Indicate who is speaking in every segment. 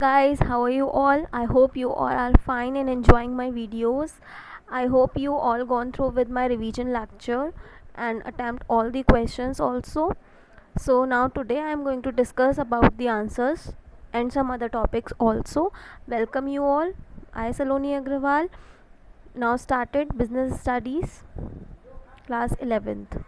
Speaker 1: Guys, how are you all? I hope you all are fine and enjoying my videos. I hope you all gone through with my revision lecture and attempt all the questions also. So now today I am going to discuss about the answers and some other topics also. Welcome you all. I Saloni Agrawal now started business studies class 11th.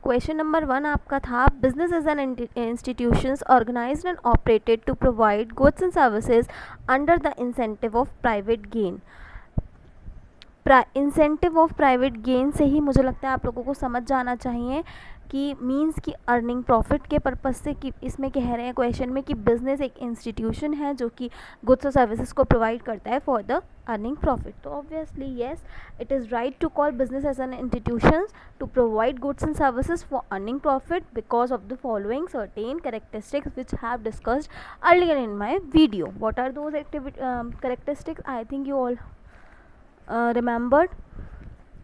Speaker 1: Question number 1 आपका था business is an institutions organized and operated to provide goods and services under the incentive of private gain. Incentive of private gain से ही मुझे लगता है आप लोगों को समझ जाना चाहिए कि मींस की अर्निंग प्रॉफिट के पर्पस से कि इसमें कह रहे हैं क्वेश्चन में कि बिजनेस एक इंस्टीट्यूशन है जो कि गुड्स और सर्विसेज को प्रोवाइड करता है फॉर द अर्निंग प्रॉफिट. तो obviously yes, it is right to call business as an institution to provide goods and services for earning profit because of the following certain characteristics which have discussed earlier in my video. What are those characteristics? I think you all remembered.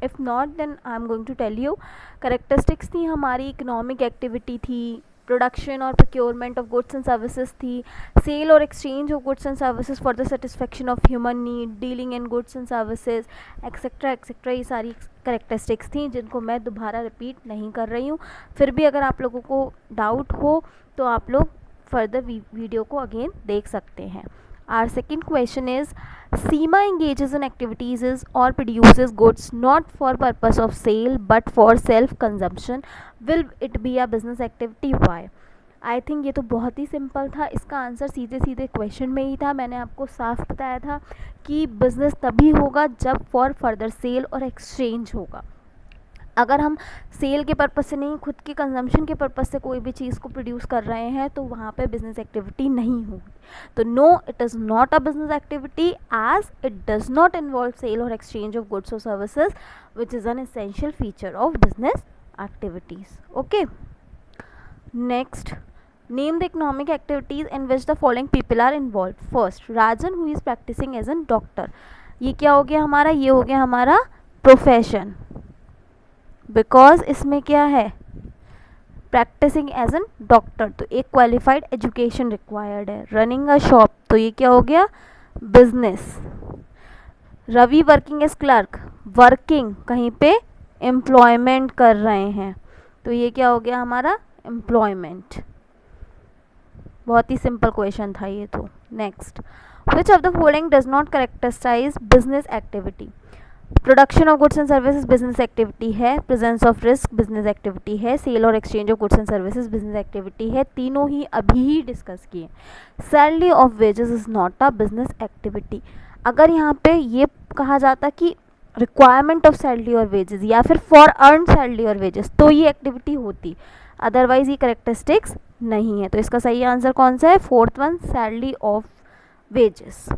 Speaker 1: If not, then I am going to tell you. Characteristics थी हमारी economic activity थी, production और procurement of goods and services थी, cell और exchange of goods and services for the satisfaction of human need, dealing in goods and services etcetera etcetera. ये सारी characteristics थी जिनको मैं दोबारा रिपीट नहीं कर रही हूँ. फिर भी अगर आप लोगों को डाउट हो तो आप लोग फर्दर वीडियो को अगेन देख सकते हैं. Our second question is SEMA engages in activities or produces goods not for purpose of sale but for self consumption. Will it be a business activity? Why? I think ये तो बहुत ही simple था. इसका answer सीधे सीधे question में ही था. मैंने आपको साफ बताया था कि बिज़नेस तभी होगा जब फॉर फर्दर सेल और एक्सचेंज होगा. अगर हम सेल के पर्पस से नहीं, खुद के कंजम्पशन के पर्पस से कोई भी चीज़ को प्रोड्यूस कर रहे हैं तो वहाँ पे बिजनेस एक्टिविटी नहीं होगी. तो no, it is not a business activity as it does not involve sale और एक्सचेंज ऑफ गुड्स और services which is an essential feature of business activities. Okay, next, name the economic activities in which the following people are involve. First, Rajan who is practising as an doctor. ये क्या हो गया हमारा? ये हो गया हमारा प्रोफेशन, बिकॉज इसमें क्या है, प्रैक्टिसिंग एज एन डॉक्टर, तो एक क्वालिफाइड एजुकेशन रिक्वायर्ड है. रनिंग अ शॉप, तो ये क्या हो गया? Business. Ravi working as clerk, working कहीं पे एम्प्लॉयमेंट कर रहे हैं, तो ये क्या हो गया हमारा? एम्प्लॉयमेंट. बहुत ही सिंपल क्वेश्चन था ये तो. Next, which of the following does not characterize business activity. Production of goods and services business activity है, presence of risk business activity है, सेल और exchange of goods and services business activity है. तीनों ही अभी ही डिस्कस किए. Salary of wages is not a business activity. अगर यहाँ पे ये कहा जाता कि रिक्वायरमेंट ऑफ सैलरी और वेजेस या फिर फॉर अर्न सैलरी और वेजेस तो ये एक्टिविटी होती, अदरवाइज ये करेक्टरिस्टिक्स नहीं है. तो इसका सही आंसर कौन सा है? Fourth one, salary of wages.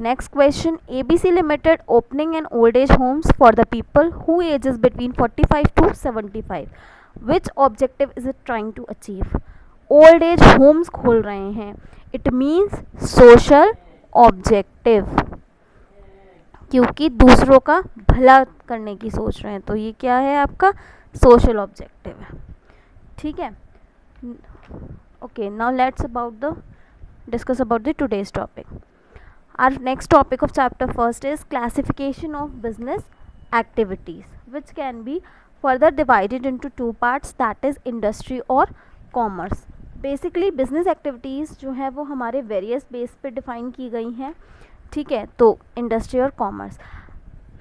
Speaker 1: Next question, ABC Limited opening an old age homes for the people who ages between 45 to 75. Which objective is it trying to achieve? Old age homes खोल रहे हैं, it means social objective, क्योंकि दूसरों का भला करने की सोच रहे हैं, तो ये क्या है आपका? social objective है. ठीक है. Okay, now let's discuss about the today's topic. Our next topic of chapter first is classification of business activities, which can be further divided into two parts, that is industry और commerce. Basically business activities जो है वो हमारे various base पे define की गई हैं. ठीक है, तो industry और commerce.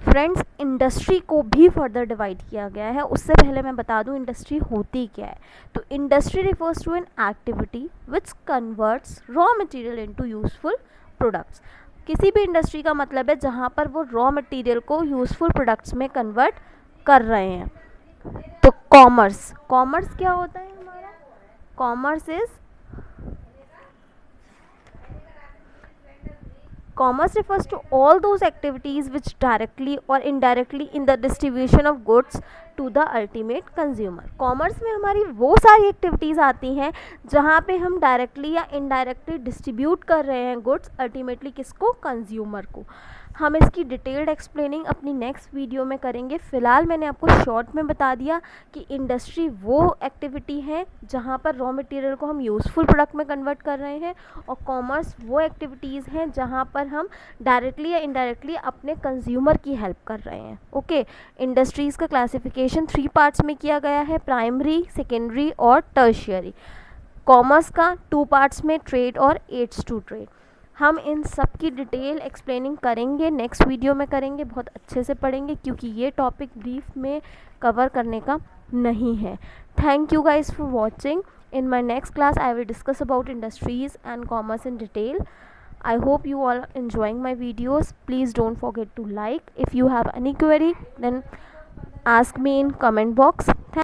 Speaker 1: फ्रेंड्स, इंडस्ट्री को भी फर्दर डिवाइड किया गया है. उससे पहले मैं बता दूं इंडस्ट्री होती क्या है. तो industry refers to an activity which converts raw material into useful products. किसी भी इंडस्ट्री का मतलब है जहाँ पर वो रॉ मटेरियल को यूजफुल प्रोडक्ट्स में कन्वर्ट कर रहे हैं. तो कॉमर्स, कॉमर्स क्या होता है हमारा? Commerce is Commerce refers to all those activities which directly or indirectly in the distribution of goods to the ultimate consumer. Commerce में हमारी वो सारी एक्टिविटीज़ आती हैं जहाँ पे हम डायरेक्टली या इनडायरेक्टली डिस्ट्रीब्यूट कर रहे हैं गुड्स अल्टीमेटली किसको, कंज्यूमर को। हम इसकी डिटेल्ड एक्सप्लेनिंग अपनी नेक्स्ट वीडियो में करेंगे। फ़िलहाल मैंने आपको शॉर्ट में बता दिया कि इंडस्ट्री वो एक्टिविटी है जहाँ पर रॉ मटेरियल को हम यूज़फुल प्रोडक्ट में कन्वर्ट कर रहे हैं, और कॉमर्स वो एक्टिविटीज़ हैं जहाँ पर हम डायरेक्टली या इनडायरेक्टली अपने कंज्यूमर की हेल्प कर रहे हैं। ओके, इंडस्ट्रीज़ का क्लासिफिकेशन 3 पार्ट्स में किया गया है, प्राइमरी, सेकेंडरी और टर्शियरी। कॉमर्स का 2 पार्ट्स में, ट्रेड और एड्स टू ट्रेड। हम इन सब की डिटेल एक्सप्लेनिंग करेंगे, नेक्स्ट वीडियो में करेंगे, बहुत अच्छे से पढ़ेंगे क्योंकि ये टॉपिक ब्रीफ में कवर करने का नहीं है। Thank you guys for watching. In my next class I will discuss about industries and commerce in detail. I hope you all are enjoying my videos. Please don't forget to like. If you have any query, then ask me in comment box.